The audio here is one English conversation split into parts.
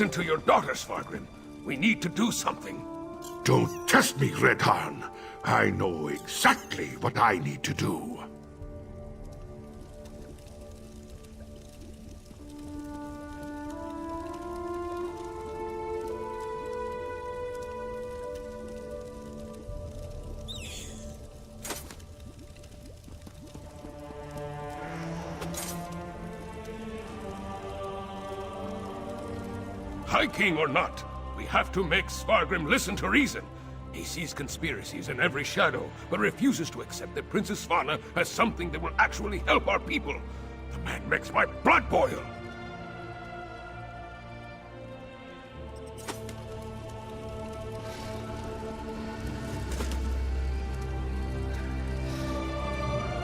Listen to your daughter, Svargrim. We need to do something. Don't test me, Redharn. I know exactly what I need to do. High King or not, we have to make Svargrim listen to reason. He sees conspiracies in every shadow, but refuses to accept that Princess Svanna has something that will actually help our people. The man makes my blood boil!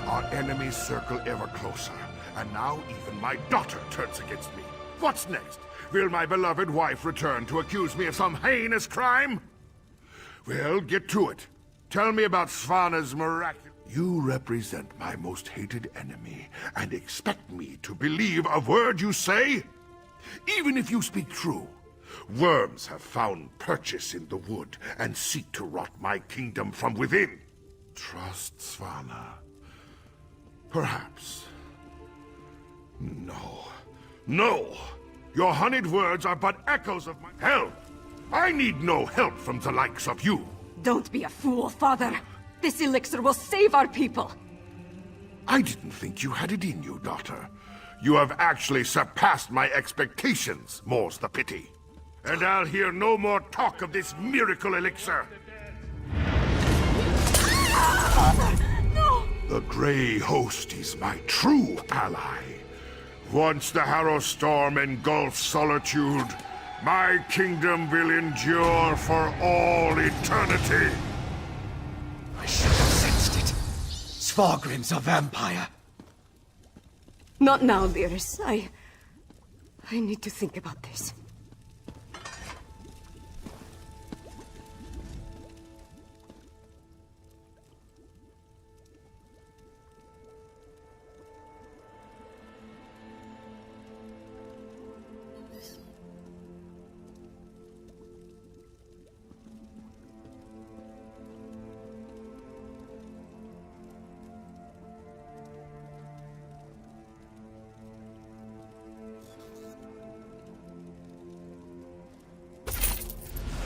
Our enemies circle ever closer, and now even my daughter turns against me. What's next? Will my beloved wife return to accuse me of some heinous crime? Well, get to it. Tell me about Svanna's miraculous... You represent my most hated enemy, and expect me to believe a word you say? Even if you speak true, worms have found purchase in the wood, and seek to rot my kingdom from within. Trust Svanna. Perhaps. No. No! Your honeyed words are but echoes of my... Hell! I need no help from the likes of you! Don't be a fool, father! This elixir will save our people! I didn't think you had it in you, daughter. You have actually surpassed my expectations, more's the pity. And I'll hear no more talk of this miracle elixir! No! The Grey Host is my true ally. Once the Harrow Storm engulfs Solitude, my kingdom will endure for all eternity. I should have sensed it. Svargrim's a vampire. Not now, Lyris. I need to think about this.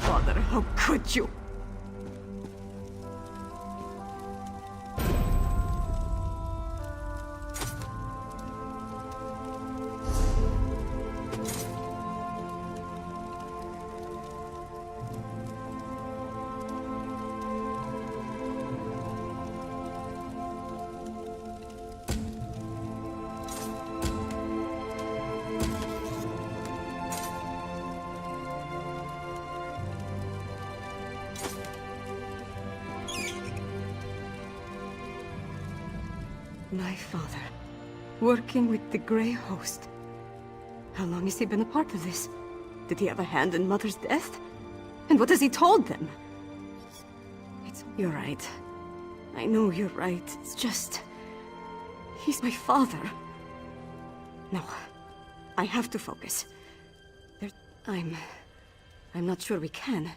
Father, how could you? My father, working with the Grey Host. How long has he been a part of this? Did he have a hand in Mother's death? And what has he told them? You're right. I know you're right. It's just... he's my father. No. I have to focus. I'm not sure we can.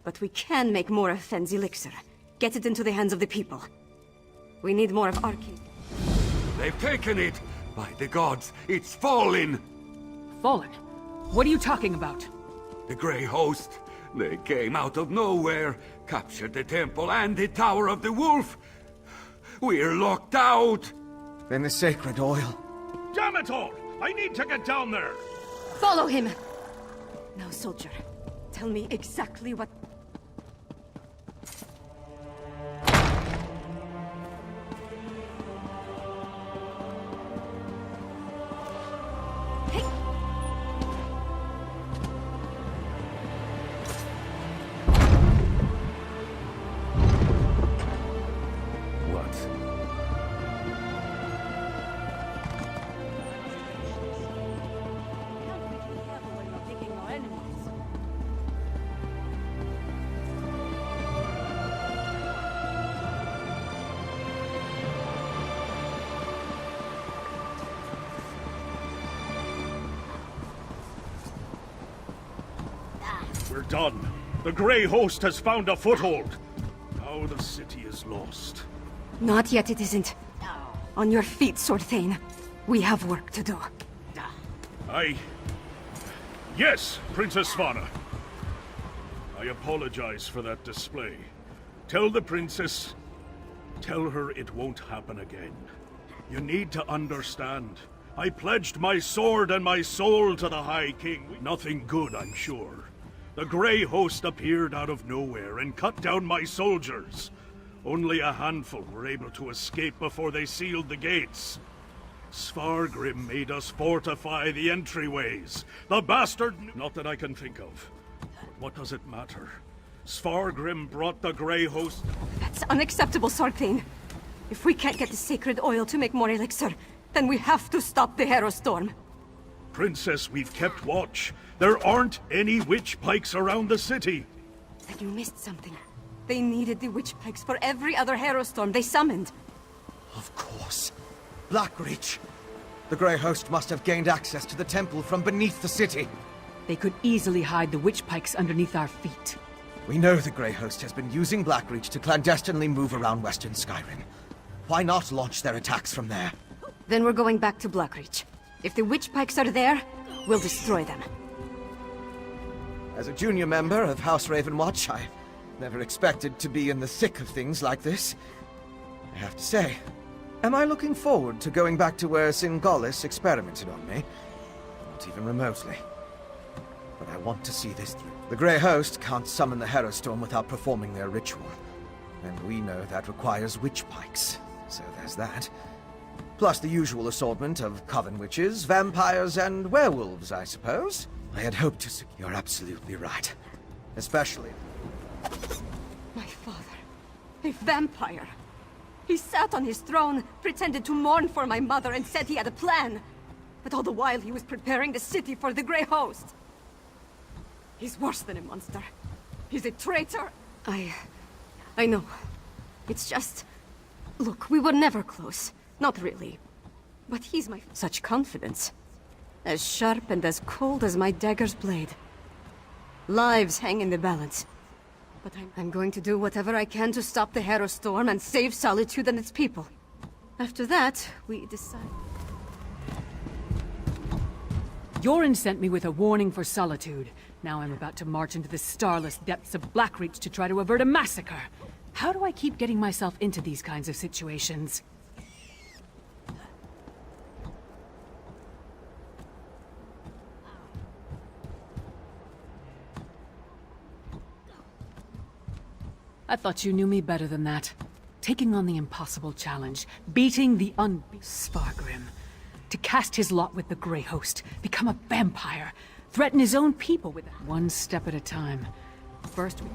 But we can make more of Fenn's elixir. Get it into the hands of the people. We need more of Arcane. They've taken it! By the gods, it's fallen! Fallen? What are you talking about? The Grey Host. They came out of nowhere, captured the temple and the Tower of the Wolf. We're locked out! Then the sacred oil. Damn it all! I need to get down there! Follow him! Now, soldier, tell me exactly what... Hey! What? We're done. The Grey Host has found a foothold. Now the city is lost. Not yet, it isn't. On your feet, Sword Thane. We have work to do. Yes, Princess Svanna. I apologize for that display. Tell the princess... Tell her it won't happen again. You need to understand. I pledged my sword and my soul to the High King. Nothing good, I'm sure. The Grey Host appeared out of nowhere and cut down my soldiers. Only a handful were able to escape before they sealed the gates. Svargrim made us fortify the entryways. The bastard... Not that I can think of. But what does it matter? Svargrim brought the Grey Host... That's unacceptable, Sword Thane. If we can't get the sacred oil to make more elixir, then we have to stop the Hero Storm. Princess, we've kept watch. There aren't any witch pikes around the city. Then you missed something. They needed the witch pikes for every other Hero Storm they summoned. Of course. Blackreach. The Grey Host must have gained access to the temple from beneath the city. They could easily hide the witch pikes underneath our feet. We know the Grey Host has been using Blackreach to clandestinely move around Western Skyrim. Why not launch their attacks from there? Then we're going back to Blackreach. If the witch pikes are there, we'll destroy them. As a junior member of House Ravenwatch, I never expected to be in the thick of things like this. I have to say, am I looking forward to going back to where Singolis experimented on me? Not even remotely. But I want to see this through. The Grey Host can't summon the Hero Storm without performing their ritual. And we know that requires witch pikes, so there's that. Plus the usual assortment of coven witches, vampires, and werewolves, I suppose. I had hoped to see... You're absolutely right. Especially... My father. A vampire. He sat on his throne, pretended to mourn for my mother, and said he had a plan. But all the while he was preparing the city for the Grey Host. He's worse than a monster. He's a traitor. I know. It's just... Look, we were never close. Not really. But he's my... Such confidence. As sharp and as cold as my dagger's blade. Lives hang in the balance. But I'm going to do whatever I can to stop the Hero Storm and save Solitude and its people. After that, we decide... Yorin sent me with a warning for Solitude. Now I'm about to march into the starless depths of Blackreach to try to avert a massacre. How do I keep getting myself into these kinds of situations? I thought you knew me better than that. Taking on the impossible challenge, beating the Svargrim. To cast his lot with the Grey Host, become a vampire, threaten his own people with one step at a time. First we...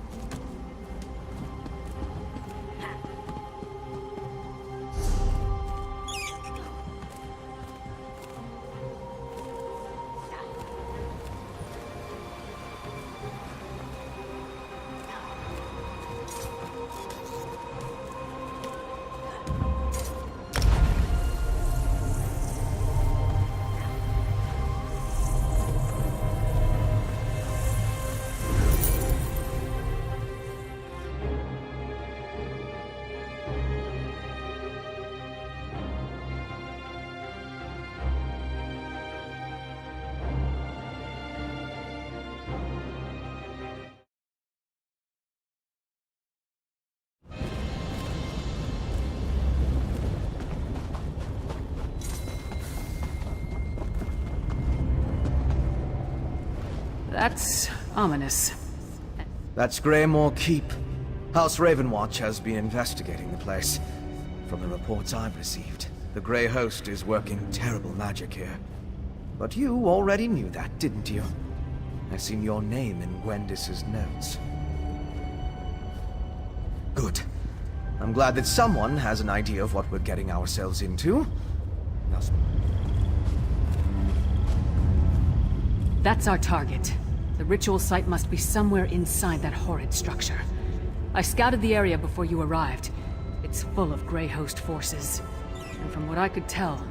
That's ominous. That's Greymour Keep. House Ravenwatch has been investigating the place. From the reports I've received, the Grey Host is working terrible magic here. But you already knew that, didn't you? I've seen your name in Gwendis's notes. Good. I'm glad that someone has an idea of what we're getting ourselves into. Now... That's our target. The ritual site must be somewhere inside that horrid structure. I scouted the area before you arrived. It's full of Grey Host forces. And from what I could tell,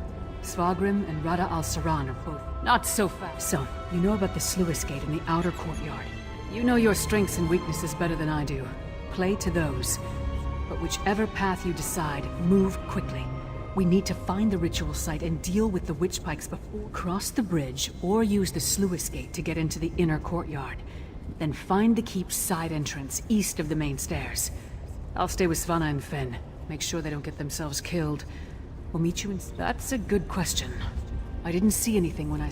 Svagrim and Rada al-Saran are both not so fast. So, you know about the sluice gate in the outer courtyard. You know your strengths and weaknesses better than I do. Play to those. But whichever path you decide, move quickly. We need to find the ritual site and deal with the witch pikes before... Cross the bridge, or use the sluice gate to get into the inner courtyard. Then find the keep's side entrance, east of the main stairs. I'll stay with Svanna and Finn. Make sure they don't get themselves killed. We'll meet you in... That's a good question. I didn't see anything when I...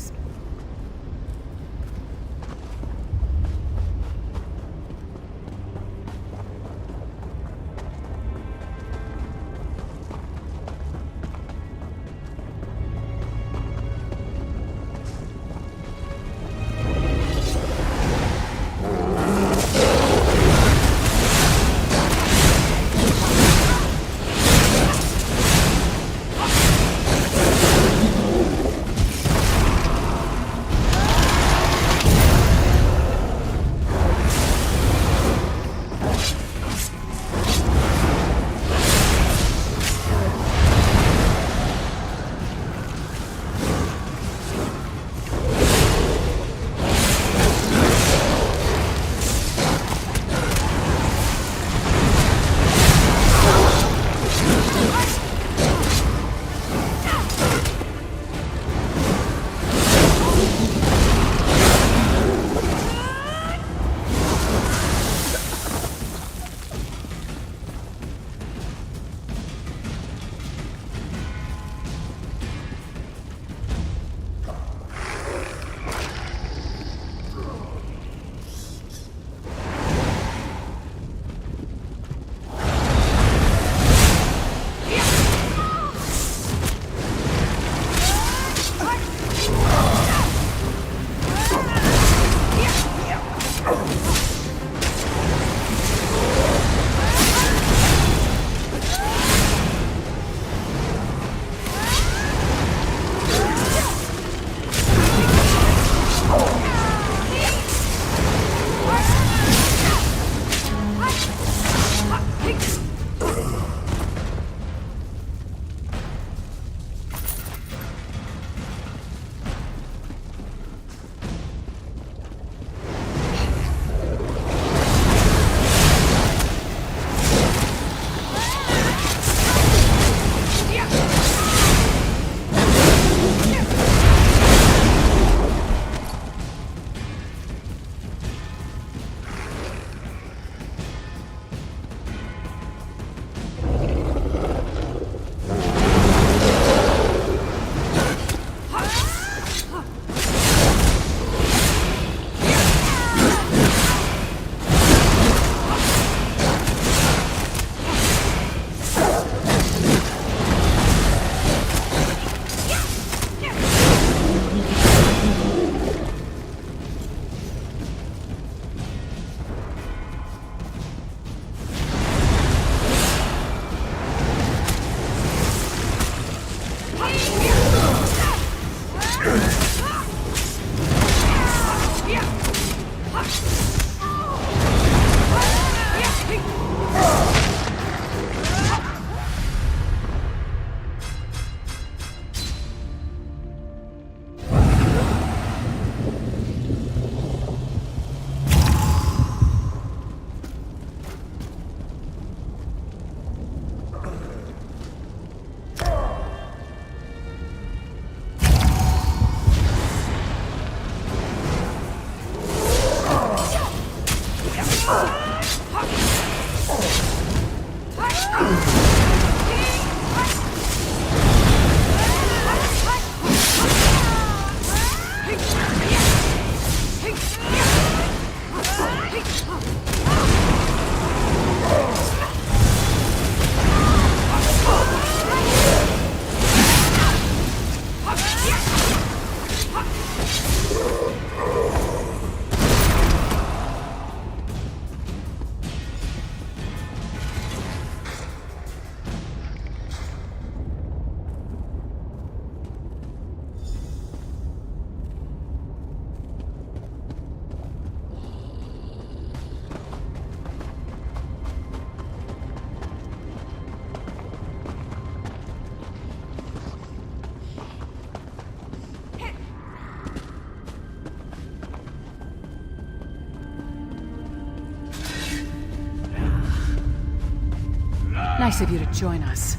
Nice of you to join us.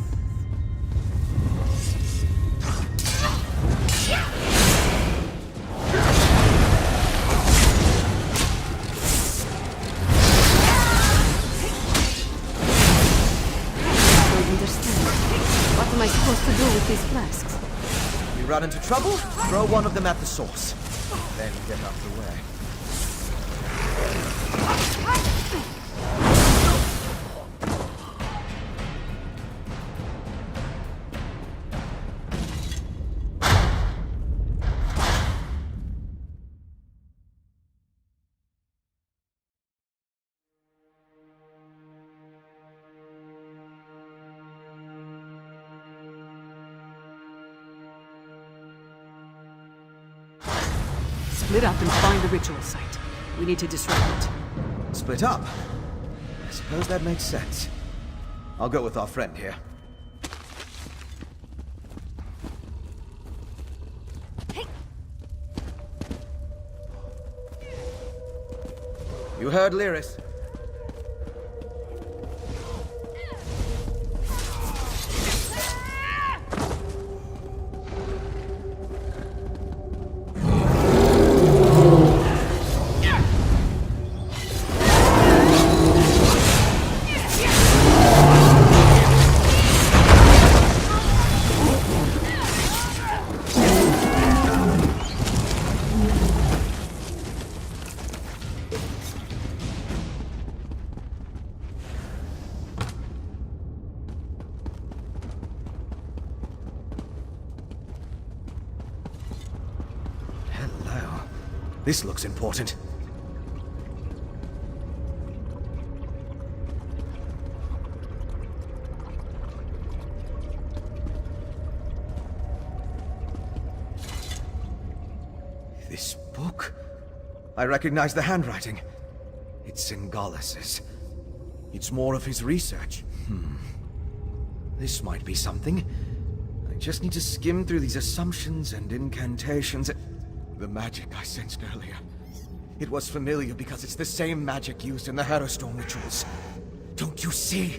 What am I supposed to do with these flasks? You run into trouble, throw one of them at the source. Then get out of the way. Split up and find the ritual site. We need to disrupt it. Split up? I suppose that makes sense. I'll go with our friend here. You heard Lyris. This looks important. This book? I recognize the handwriting. It's Singalas's. It's more of his research. This might be something. I just need to skim through these assumptions and incantations. The magic I sensed earlier. It was familiar because it's the same magic used in the Harrowstone rituals. Don't you see?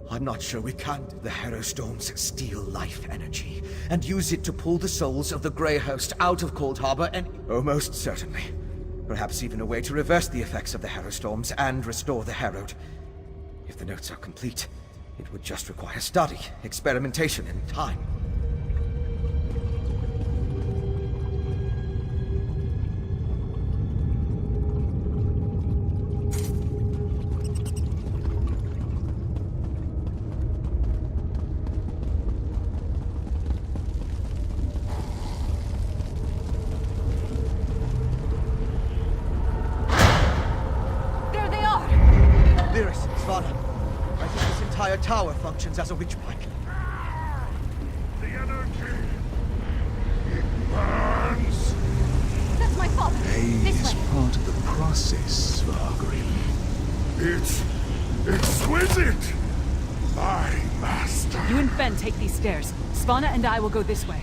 I'm not sure we can't. The Harrowstones steal life energy and use it to pull the souls of the Grey Host out of Cold Harbor and... Oh, most certainly. Perhaps even a way to reverse the effects of the Harrowstorms and restore the Harrowed. If the notes are complete, it would just require study, experimentation, and time. Tower functions as a witch pike. The energy. It burns. That's my father. This Is way. part of the process, Svargrim. It's exquisite. My master. You and Fen take these stairs. Svanna and I will go this way.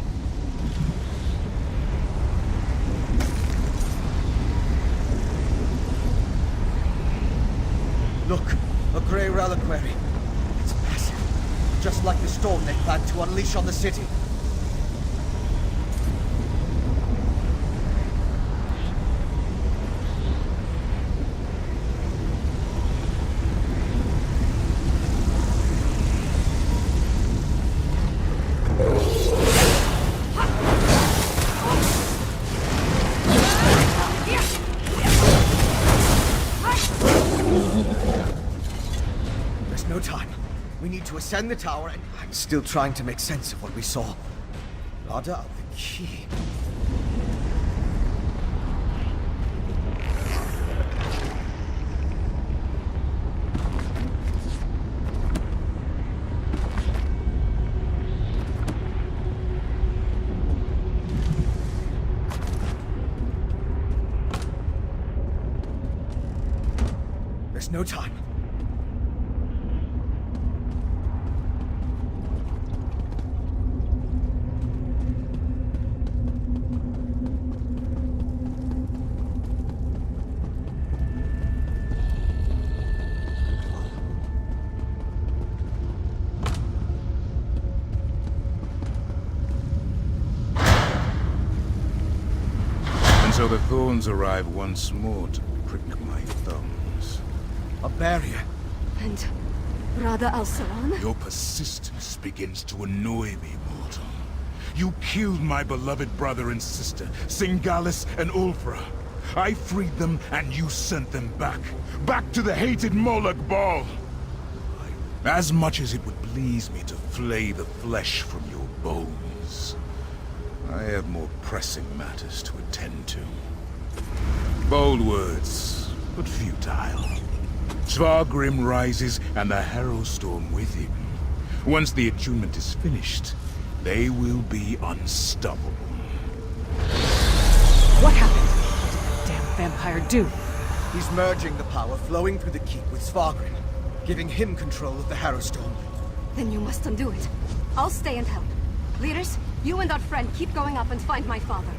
Look, a Grey reliquary. It's massive. Just like the storm they planned to unleash on the city. There's no time. We need to ascend the tower, and I'm still trying to make sense of what we saw. Rada, the key. There's no time. stones arrive once more to prick my thumbs. A barrier. And Rada al-Salan? Your persistence begins to annoy me, mortal. You killed my beloved brother and sister, Singalis and Ulfra. I freed them, and you sent them back. Back to the hated Moloch Ball. As much as it would please me to flay the flesh from your bones, I have more pressing matters to attend to. Bold words, but futile. Svargrim rises, and the Harrow Storm with him. Once the attunement is finished, they will be unstoppable. What happened? What did that damn vampire do? He's merging the power flowing through the keep with Svargrim, giving him control of the Harrow Storm. Then you must undo it. I'll stay and help. Leaders, you and our friend keep going up and find my father.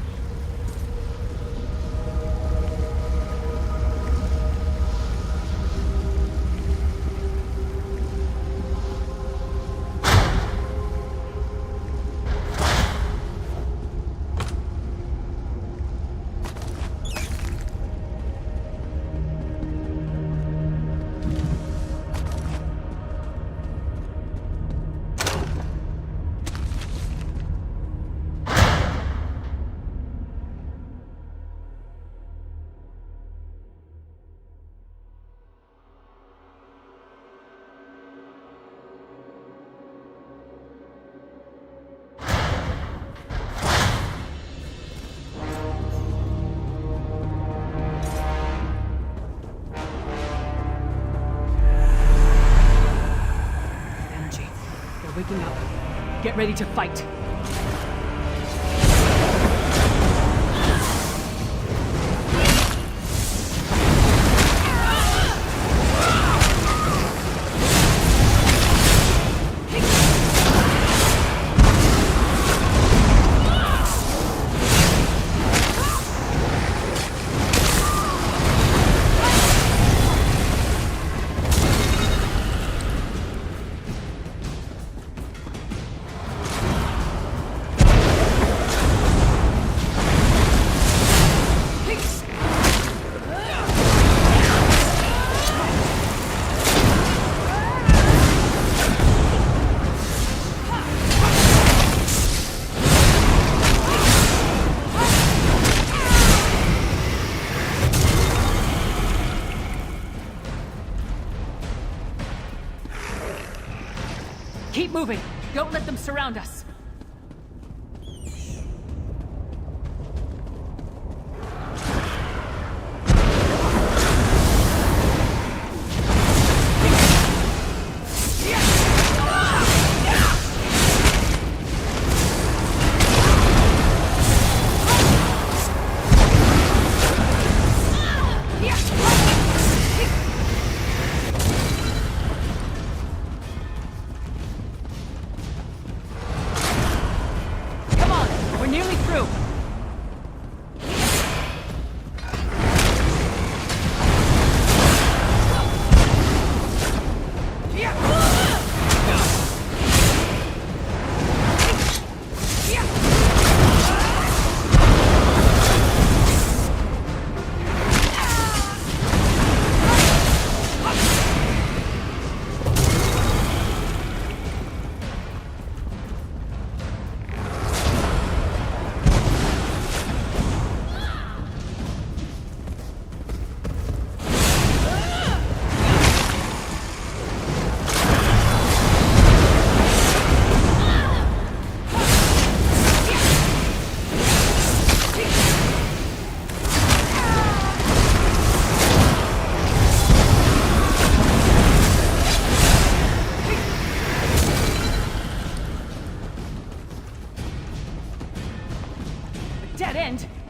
Waking up. Get ready to fight. Keep moving! Don't let them surround us!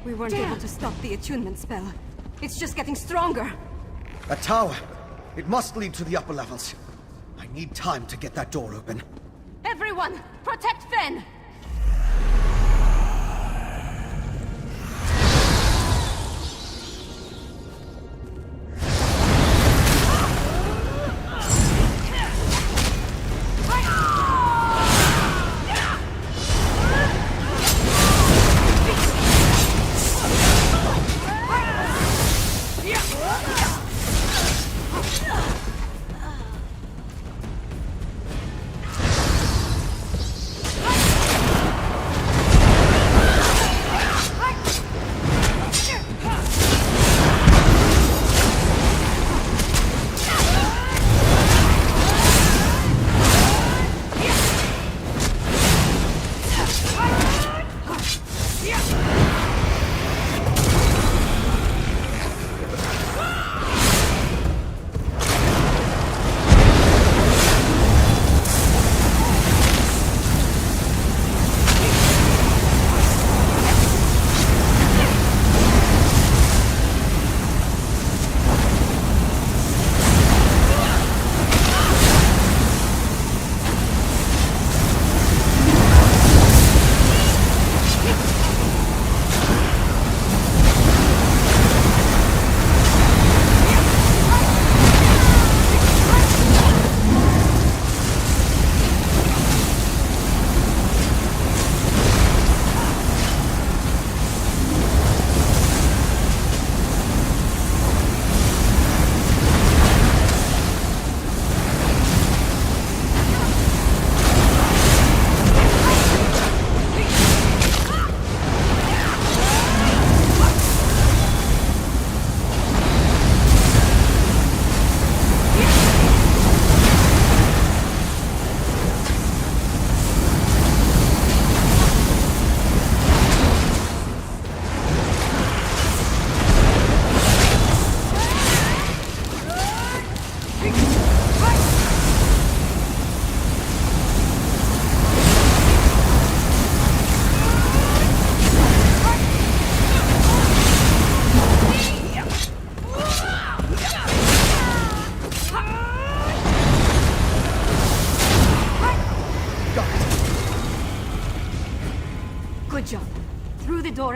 We weren't able to stop the attunement spell. It's just getting stronger. A tower. It must lead to the upper levels. I need time to get that door open. Everyone, protect Fen!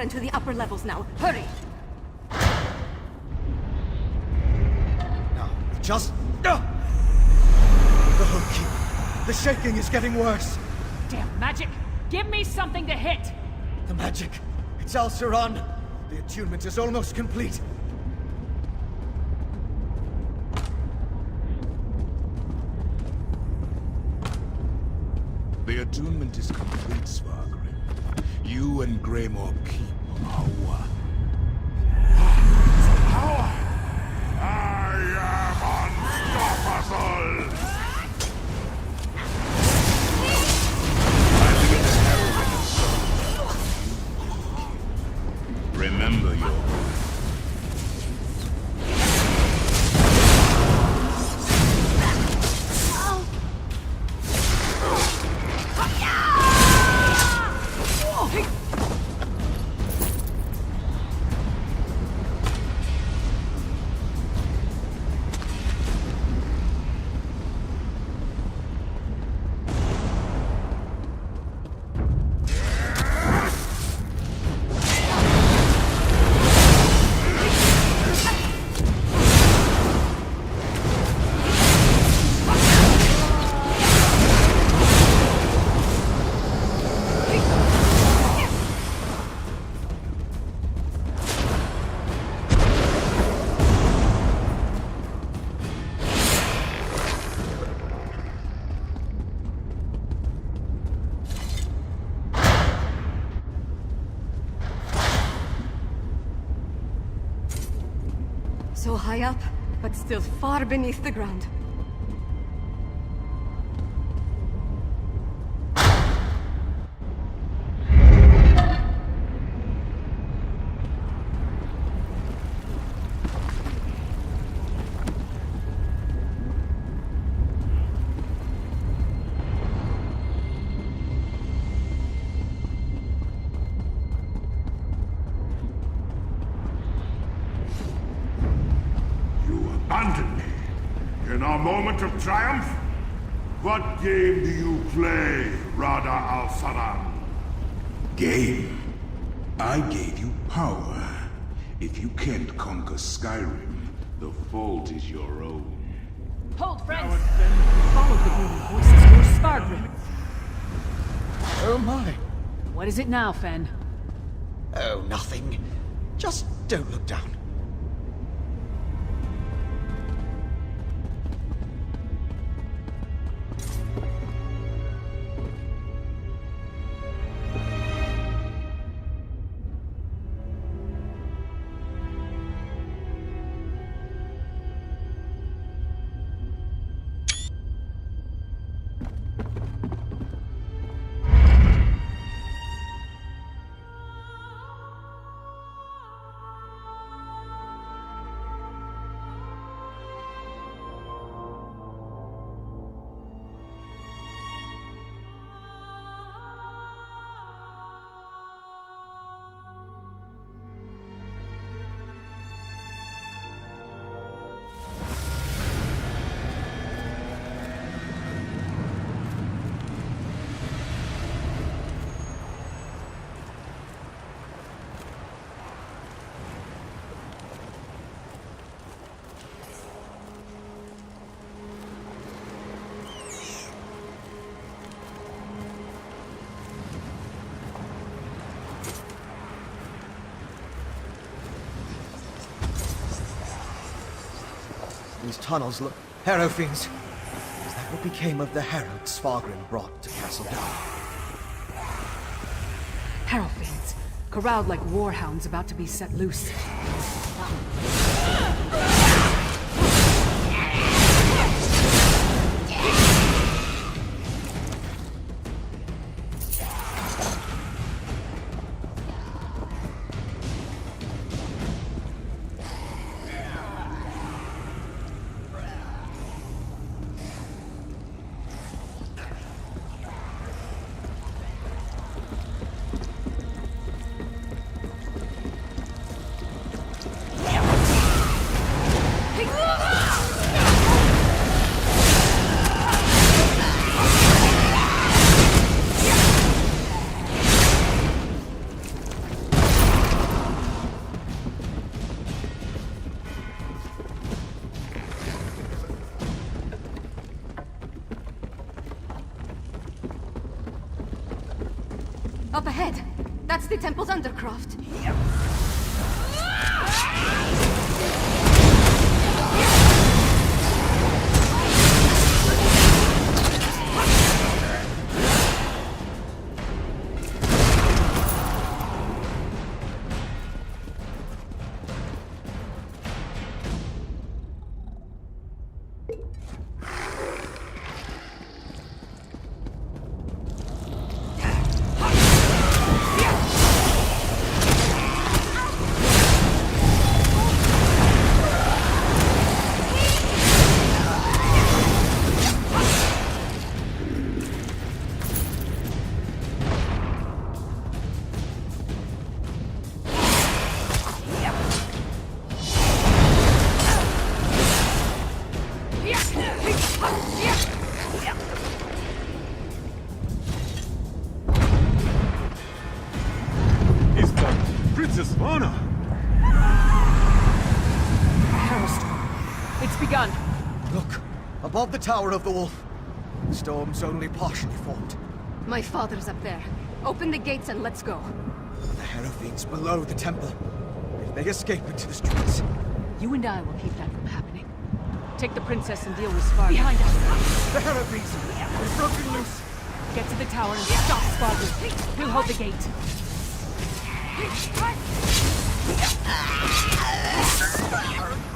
door and to the upper levels now. Hurry! Now, just... The hook key. The shaking is getting worse. Damn magic! Give me something to hit! The magic. It's Al-Saran. The attunement is almost complete. The attunement is complete, Svargrim. You and Greymour keep our... I am unstoppable! Remember your... So high up, but still far beneath the ground. Abandon me in our moment of triumph? What game do you play, Rada Al-Saran? Game? I gave you power. If you can't conquer Skyrim, the fault is your own. Hold, friends! Follow the booming voices for Svargrim. Oh my. What is it now, Fen? Oh, nothing. Just don't look down. These tunnels look... Harrow fiends. Is that what became of the herald Svargrim brought to Castle Down? Harrow fiends, corralled like warhounds about to be set loose. Up ahead. That's the temple's undercroft. Is that Princess Vana? It's begun. Look, above the Tower of the Wolf. The storm's only partially formed. My father's up there. Open the gates and let's go. The Hierophants below the temple. If they escape into the streets. You and I will keep that from happening. Take the princess and deal with Svarga. Behind us. The Hierophants are broken loose. Get to the tower and stop Svarga. We'll hold the gate.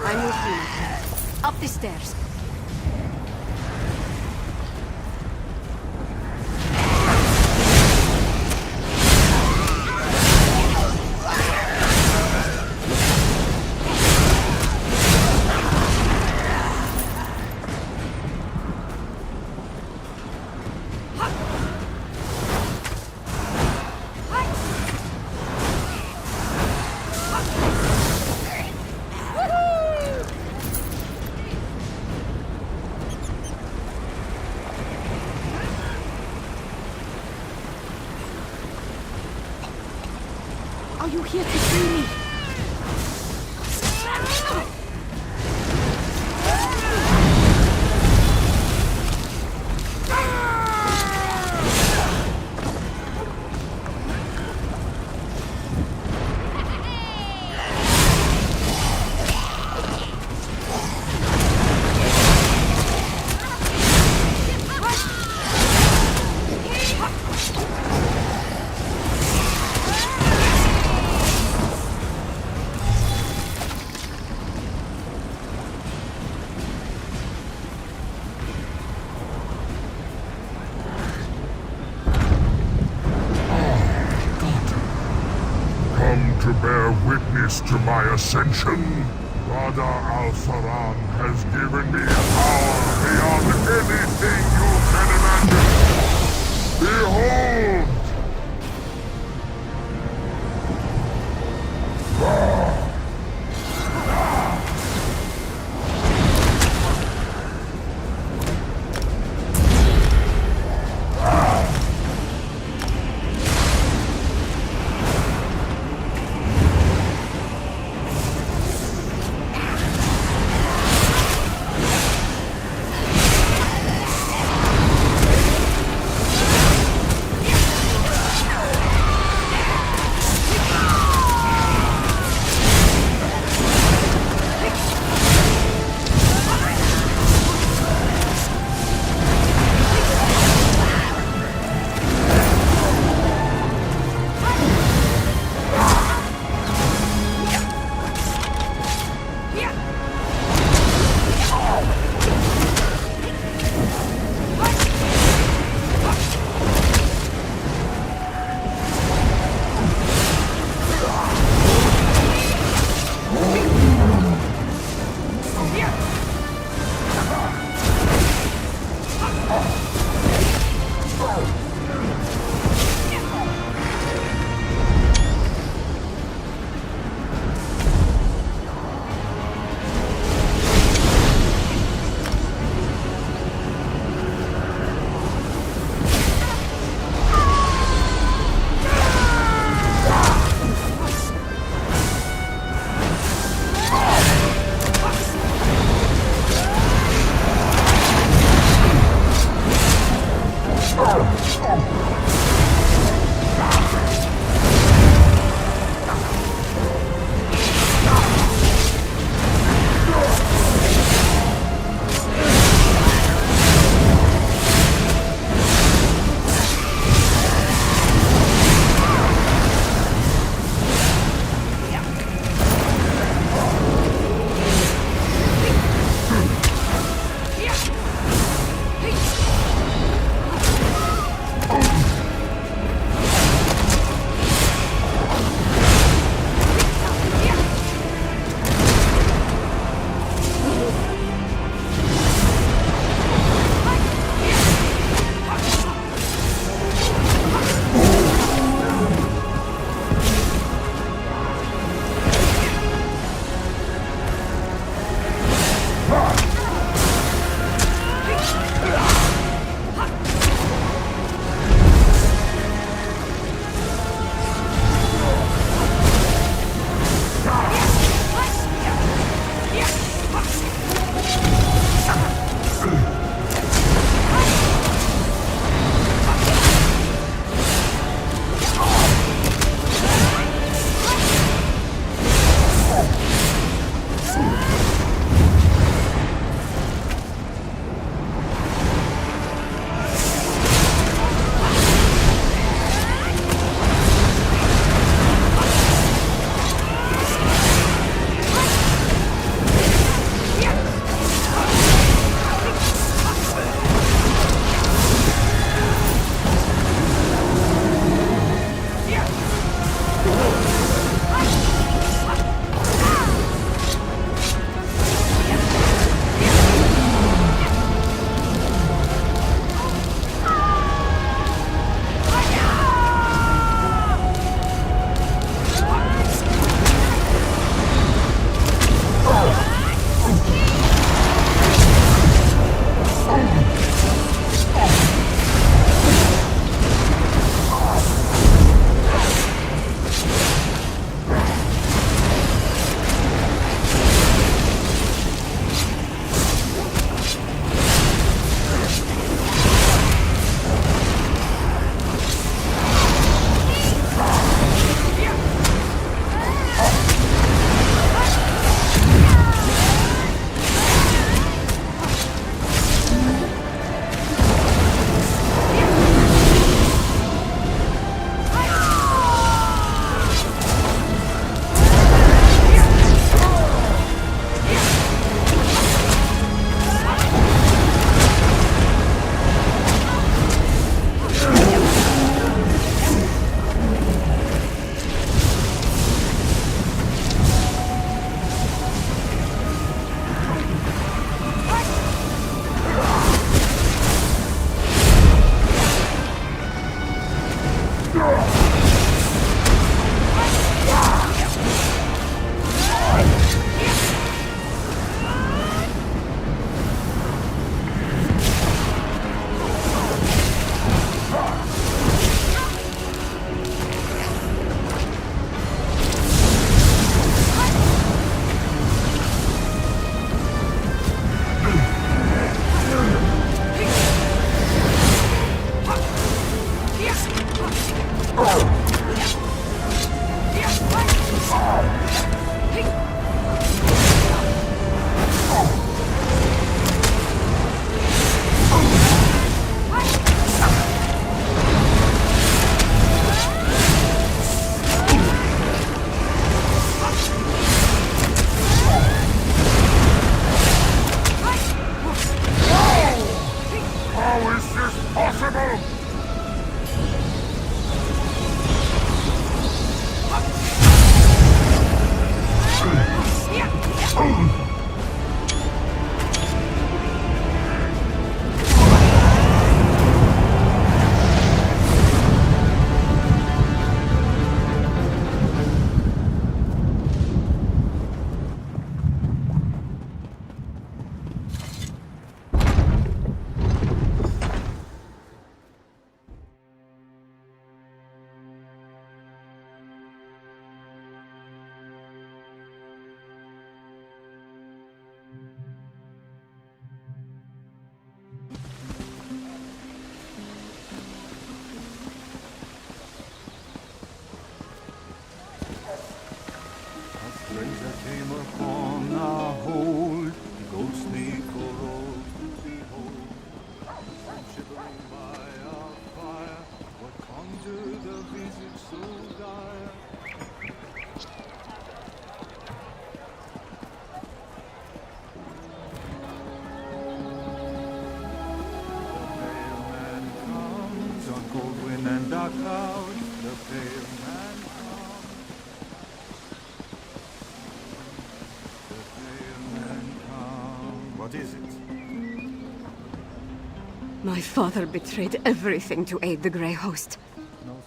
I'm with you, my friend. Up the stairs. Are you here to see me? To bear witness to my ascension, Father Al-Faran has given me power beyond anything you can imagine. Behold! What is it? My father betrayed everything to aid the Grey Host.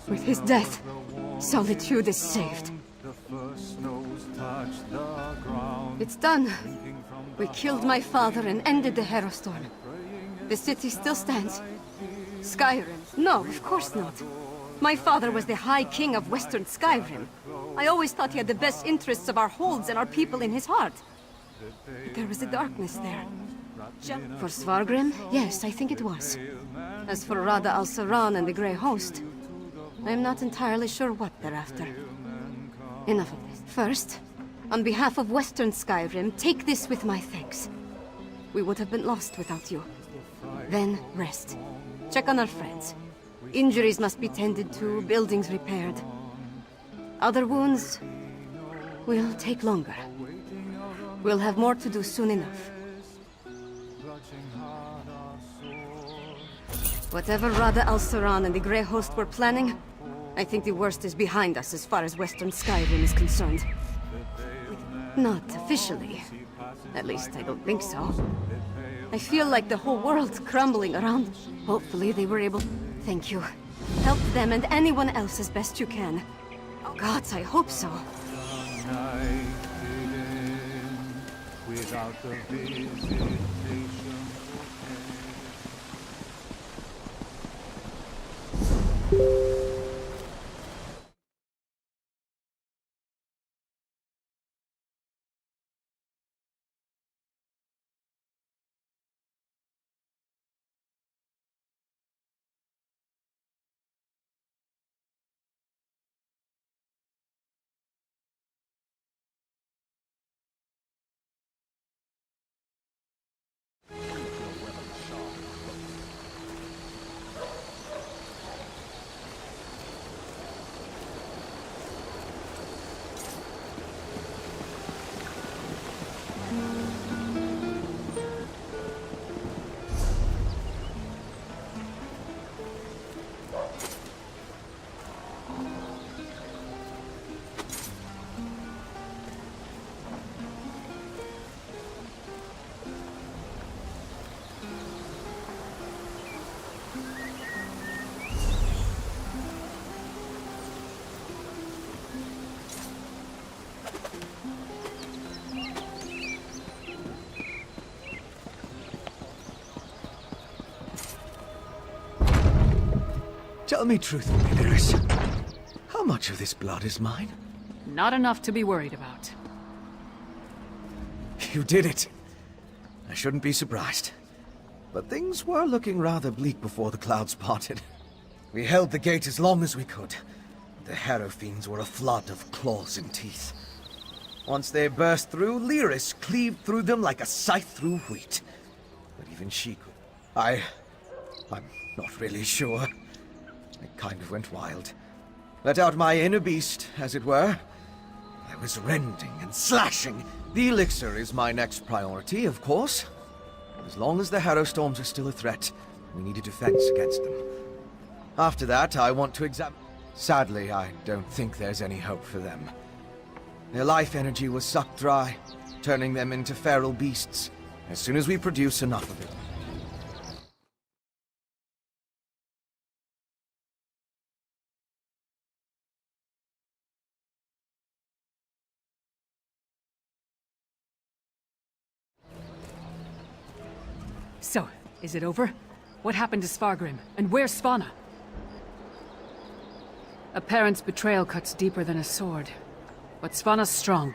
With his death, Solitude is saved. It's done. We killed my father and ended the Herostorm. The city still stands. Skyrim? No, of course not. My father was the High King of Western Skyrim. I always thought he had the best interests of our holds and our people in his heart. But there was a darkness there. For Svargrim? Yes, I think it was. As for Rada al-Saran and the Grey Host, I'm not entirely sure what they're after. Enough of this. First, on behalf of Western Skyrim, take this with my thanks. We would have been lost without you. Then, rest. Check on our friends. Injuries must be tended to, buildings repaired. Other wounds will take longer. We'll have more to do soon enough. Whatever Rada al-Saran and the Grey Host were planning, I think the worst is behind us as far as Western Skyrim is concerned. Not officially. At least I don't think so. I feel like the whole world's crumbling around. Hopefully they were able... Thank you. Help them and anyone else as best you can. Gods, I hope so. Without the visitation. Tell me truthfully, Lyris. How much of this blood is mine? Not enough to be worried about. You did it. I shouldn't be surprised. But things were looking rather bleak before the clouds parted. We held the gate as long as we could. The Harrow Fiends were a flood of claws and teeth. Once they burst through, Lyris cleaved through them like a scythe through wheat. But even she could... I'm not really sure. I kind of went wild. Let out my inner beast, as it were. I was rending and slashing. The elixir is my next priority, of course. As long as the Harrow Storms are still a threat, we need a defense against them. After that, I want to examine... Sadly, I don't think there's any hope for them. Their life energy was sucked dry, turning them into feral beasts, as soon as we produce enough of it. So, is it over? What happened to Svargrim? And where's Svanna? A parent's betrayal cuts deeper than a sword. But Svanna's strong.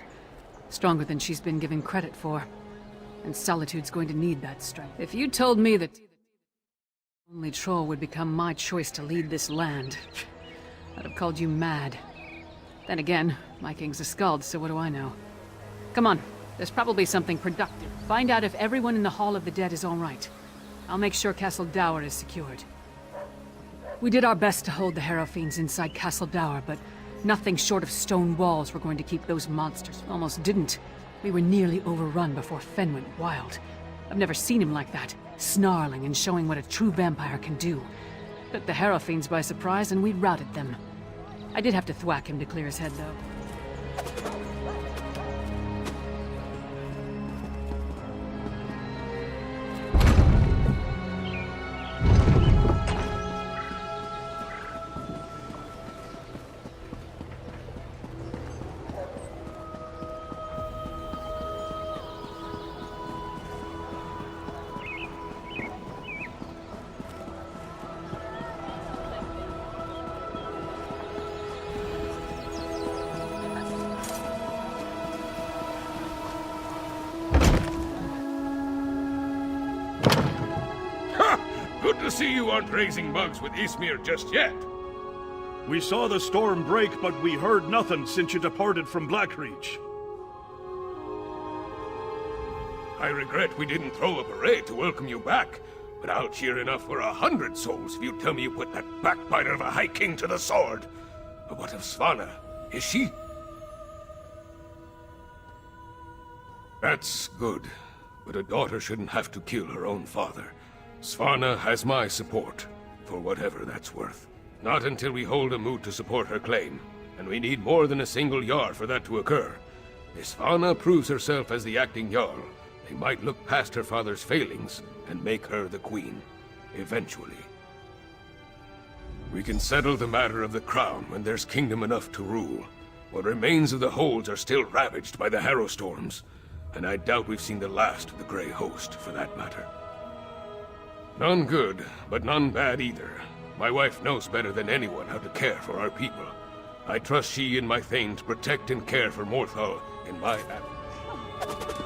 Stronger than she's been given credit for. And Solitude's going to need that strength. If you told me that only Troll would become my choice to lead this land, I'd have called you mad. Then again, my king's a skald, so what do I know? Come on, there's probably something productive. Find out if everyone in the Hall of the Dead is all right. I'll make sure Castle Dour is secured. We did our best to hold the Harrow Fiends inside Castle Dour, but nothing short of stone walls were going to keep those monsters. Almost didn't. We were nearly overrun before Fen went wild. I've never seen him like that, snarling and showing what a true vampire can do. Took the Harrow Fiends by surprise and we routed them. I did have to thwack him to clear his head, though. Good to see you aren't raising bugs with Ismir just yet. We saw the storm break, but we heard nothing since you departed from Blackreach. I regret we didn't throw a parade to welcome you back, but I'll cheer enough for 100 souls if you tell me you put that backbiter of a High King to the sword. But what of Svanna? Is she? That's good, but a daughter shouldn't have to kill her own father. Svanna has my support, for whatever that's worth. Not until we hold a moot to support her claim, and we need more than a single Jarl for that to occur. If Svanna proves herself as the acting Jarl, they might look past her father's failings and make her the queen, eventually. We can settle the matter of the crown when there's kingdom enough to rule. What remains of the holds are still ravaged by the harrow storms, and I doubt we've seen the last of the Grey Host, for that matter. None good, but none bad either. My wife knows better than anyone how to care for our people. I trust she and my Thane to protect and care for Morthal in my absence.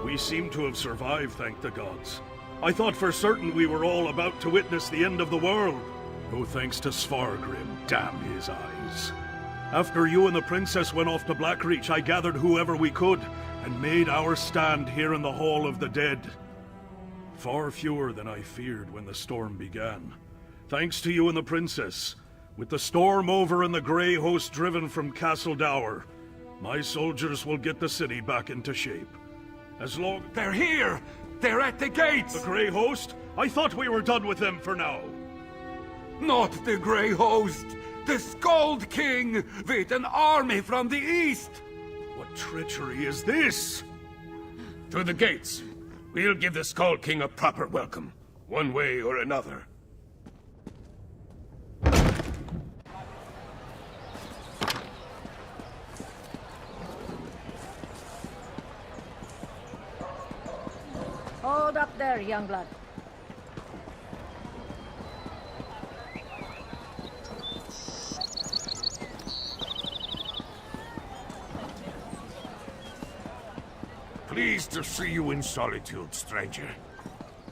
We seem to have survived, thank the gods. I thought for certain we were all about to witness the end of the world. No thanks to Svargrim, damn his eyes. After you and the princess went off to Blackreach, I gathered whoever we could, and made our stand here in the Hall of the Dead. Far fewer than I feared when the storm began. Thanks to you and the princess, with the storm over and the Grey Host driven from Castle Dower, my soldiers will get the city back into shape. As long... They're here! They're at the gates! The Grey Host? I thought we were done with them for now. Not the Grey Host! The Skald King, with an army from the east! What treachery is this? To the gates. We'll give the Skald King a proper welcome, one way or another. Hold up there, young blood. Pleased to see you in solitude, stranger.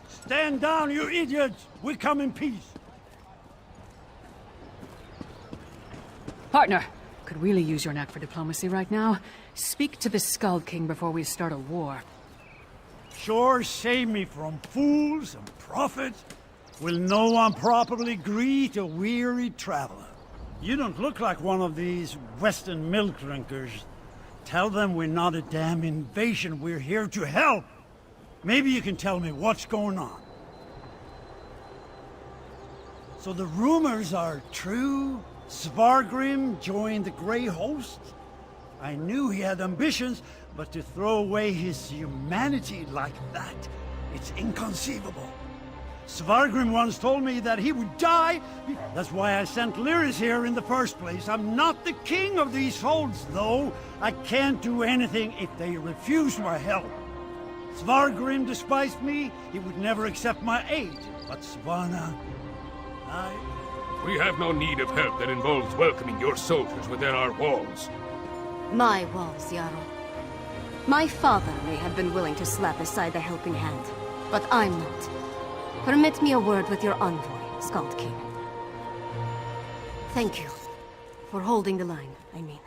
Stand down, you idiots! We come in peace. Partner, could really use your knack for diplomacy right now. Speak to the Skald King before we start a war. Sure save me from fools and prophets. Will no one properly greet a weary traveler? You don't look like one of these Western milk drinkers. Tell them we're not a damn invasion, we're here to help. Maybe you can tell me what's going on. So the rumors are true? Svargrim joined the Grey Host? I knew he had ambitions, but to throw away his humanity like that, it's inconceivable. Svargrim once told me that he would die. That's why I sent Lyris here in the first place. I'm not the king of these holds, though. I can't do anything if they refuse my help. Svargrim despised me. He would never accept my aid. But Svanna, We have no need of help that involves welcoming your soldiers within our walls. My walls, Jarl. My father may have been willing to slap aside the helping hand, but I'm not. Permit me a word with your envoy, Skald King. Thank you. For holding the line, I mean.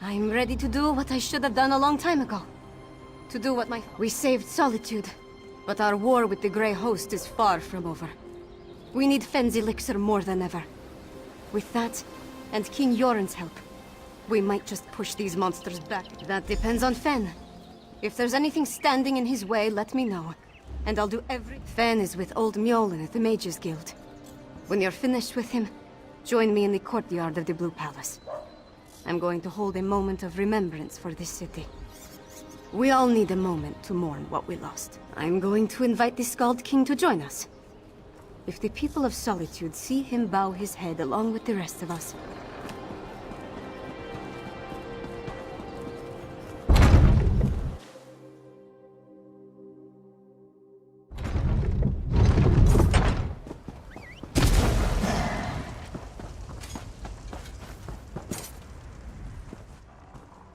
I'm ready to do what I should have done a long time ago. To do what We saved Solitude, but our war with the Grey Host is far from over. We need Fenn's elixir more than ever. With that, and King Yoren's help, we might just push these monsters back. That depends on Fenn. If there's anything standing in his way, let me know. And I'll do Fenn is with old Mjolnir at the Mages Guild. When you're finished with him, join me in the courtyard of the Blue Palace. I'm going to hold a moment of remembrance for this city. We all need a moment to mourn what we lost. I'm going to invite the Skald King to join us. If the people of Solitude see him bow his head along with the rest of us,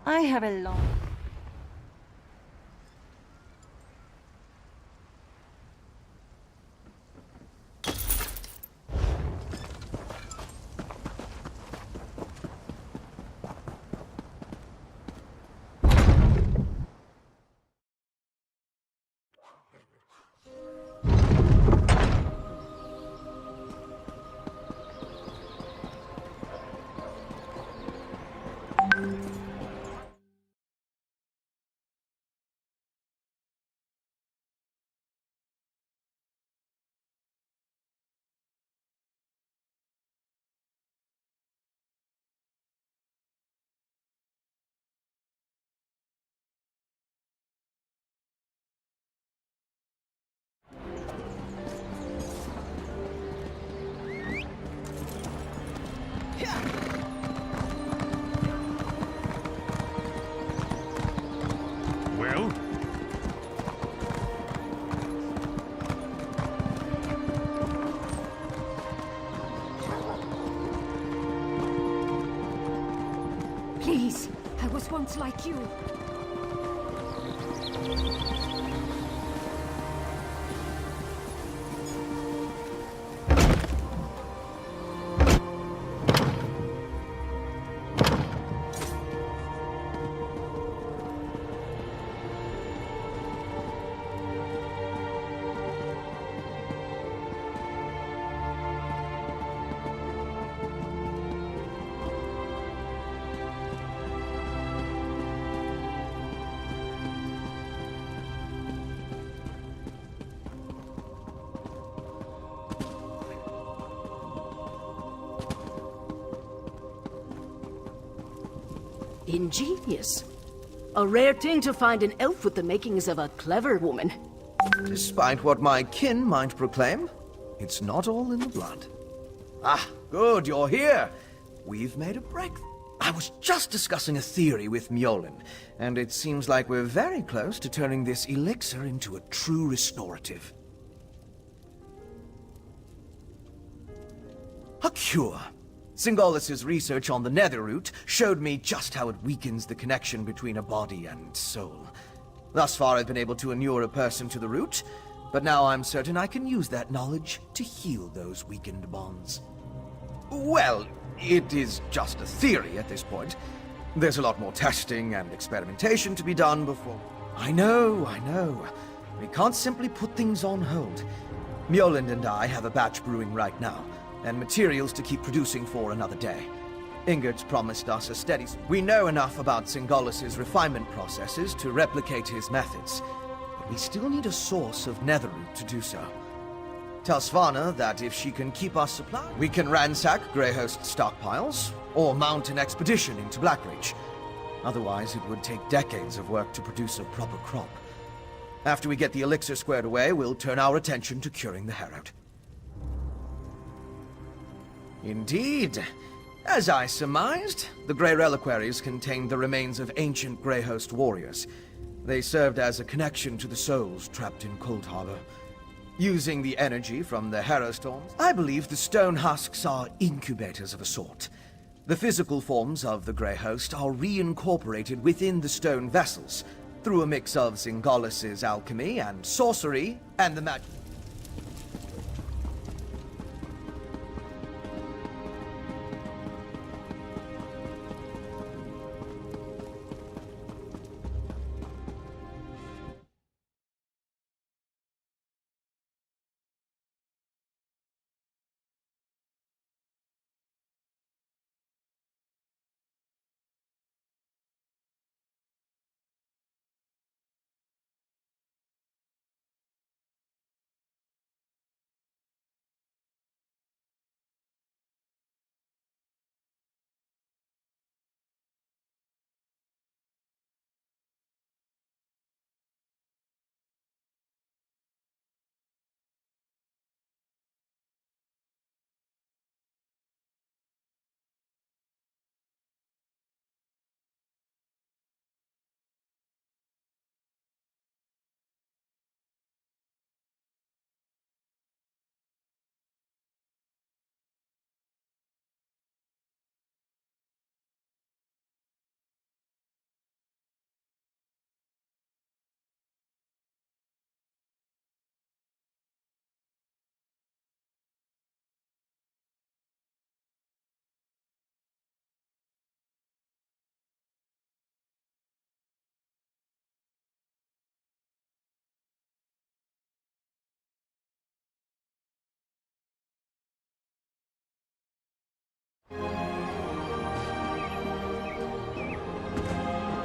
I have a long... once like you. Ingenious. A rare thing to find an elf with the makings of a clever woman. Despite what my kin might proclaim, it's not all in the blood. Ah, good, you're here. We've made a breakthrough. I was just discussing a theory with Mjolnir, and it seems like we're very close to turning this elixir into a true restorative. A cure. Singolis's research on the nether root showed me just how it weakens the connection between a body and soul. Thus far I've been able to inure a person to the root, but now I'm certain I can use that knowledge to heal those weakened bonds. Well, it is just a theory at this point. There's a lot more testing and experimentation to be done before... I know. We can't simply put things on hold. Mjolnir and I have a batch brewing right now, and materials to keep producing for another day. Ingerd's promised us a steady... We know enough about Singolis's refinement processes to replicate his methods, but we still need a source of netherroot to do so. Tell Svanna that if she can keep us supplied, we can ransack Greyhost stockpiles, or mount an expedition into Blackridge. Otherwise, it would take decades of work to produce a proper crop. After we get the elixir squared away, we'll turn our attention to curing the Herald. Indeed. As I surmised, the Grey Reliquaries contained the remains of ancient Greyhost warriors. They served as a connection to the souls trapped in Cold Harbor. Using the energy from the Harrow Storms, I believe the stone husks are incubators of a sort. The physical forms of the Greyhost are reincorporated within the stone vessels, through a mix of Singolis's alchemy and sorcery, and the magic...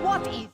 What is...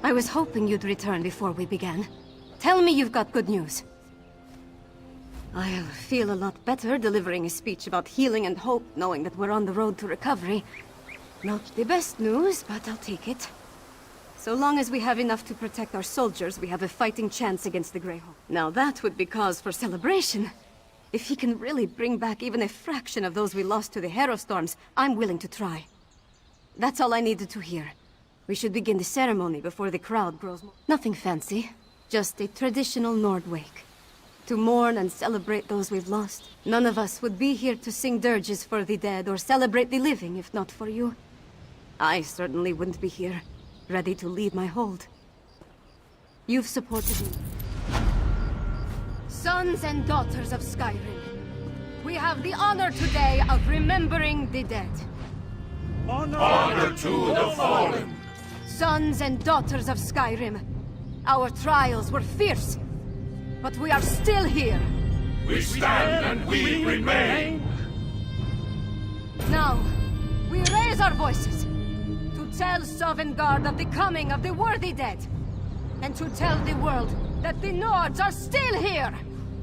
I was hoping you'd return before we began. Tell me you've got good news. I'll feel a lot better delivering a speech about healing and hope, knowing that we're on the road to recovery. Not the best news, but I'll take it. So long as we have enough to protect our soldiers, we have a fighting chance against the Greyhawk. Now that would be cause for celebration. If he can really bring back even a fraction of those we lost to the Herostorms, I'm willing to try. That's all I needed to hear. We should begin the ceremony before the crowd grows more. Nothing fancy, just a traditional Nord wake. To mourn and celebrate those we've lost. None of us would be here to sing dirges for the dead or celebrate the living if not for you. I certainly wouldn't be here, ready to lead my hold. You've supported me. Sons and daughters of Skyrim, we have the honor today of remembering the dead. Honor to the fallen. Sons and daughters of Skyrim, our trials were fierce, but we are still here. We stand and we remain. Now, we raise our voices to tell Sovngarde of the coming of the worthy dead, and to tell the world that the Nords are still here.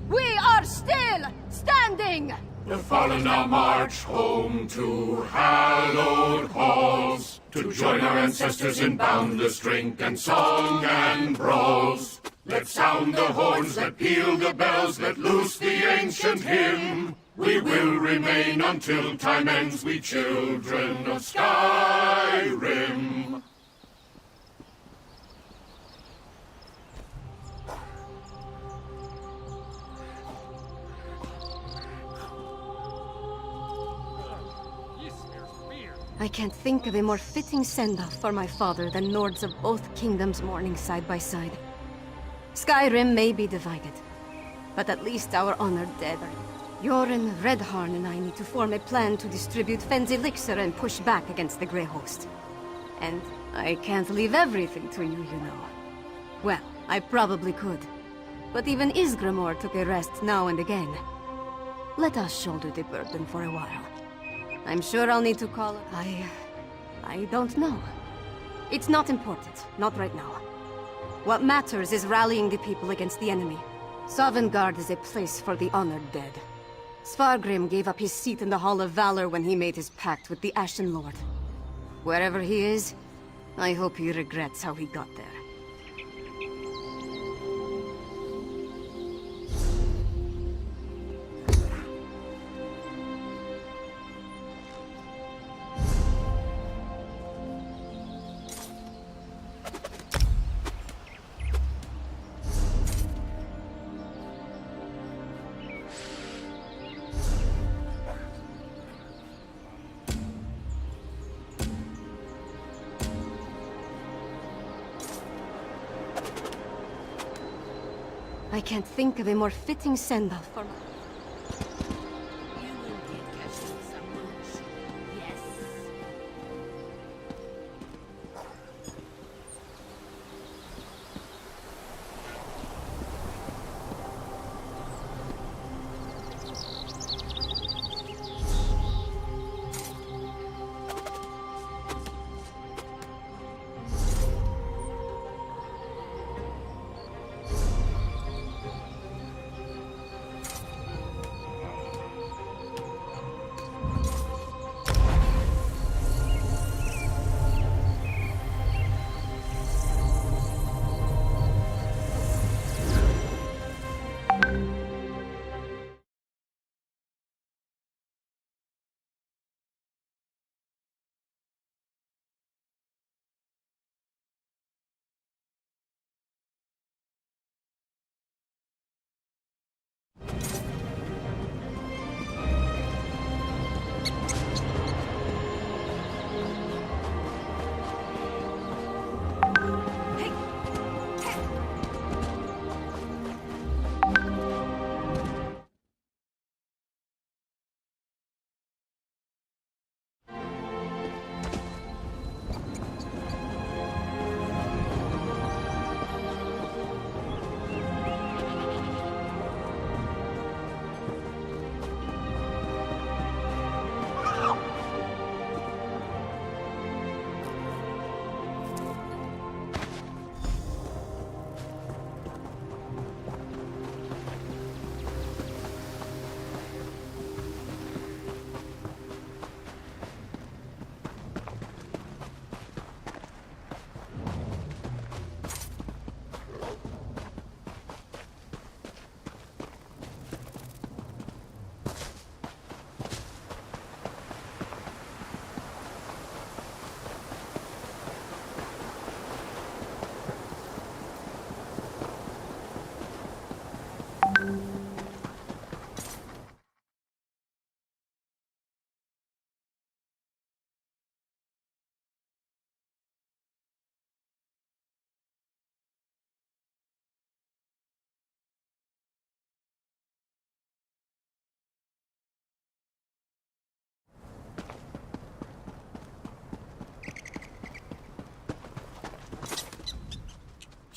We are still standing! The fallen now march home to hallowed halls, to join our ancestors in boundless drink and song and brawls. Let sound the horns, let peal the bells, let loose the ancient hymn. We will remain until time ends, we children of Skyrim. I can't think of a more fitting send-off for my father than Nords of both kingdoms mourning side by side. Skyrim may be divided, but at least our honored dead are... Yoren, Redharn and I need to form a plan to distribute Fenn's elixir and push back against the Grey Host. And I can't leave everything to you, you know. Well, I probably could. But even Isgramor took a rest now and again. Let us shoulder the burden for a while. I'm sure I'll need to call... I don't know. It's not important, not right now. What matters is rallying the people against the enemy. Sovngarde is a place for the honored dead. Svargrim gave up his seat in the Hall of Valor when he made his pact with the Ashen Lord. Wherever he is, I hope he regrets how he got there. I can't think of a more fitting send-off for my...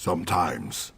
Sometimes.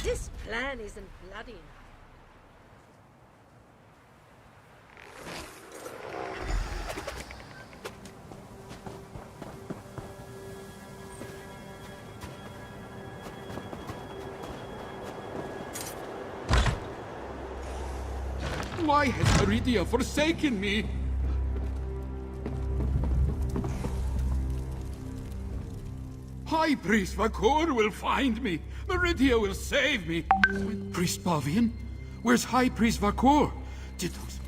This plan isn't bloody enough. Why has Meridia forsaken me? High Priest Vakor will find me. Meridia will save me. Priest Pavian? Where's High Priest Vakor? Did those...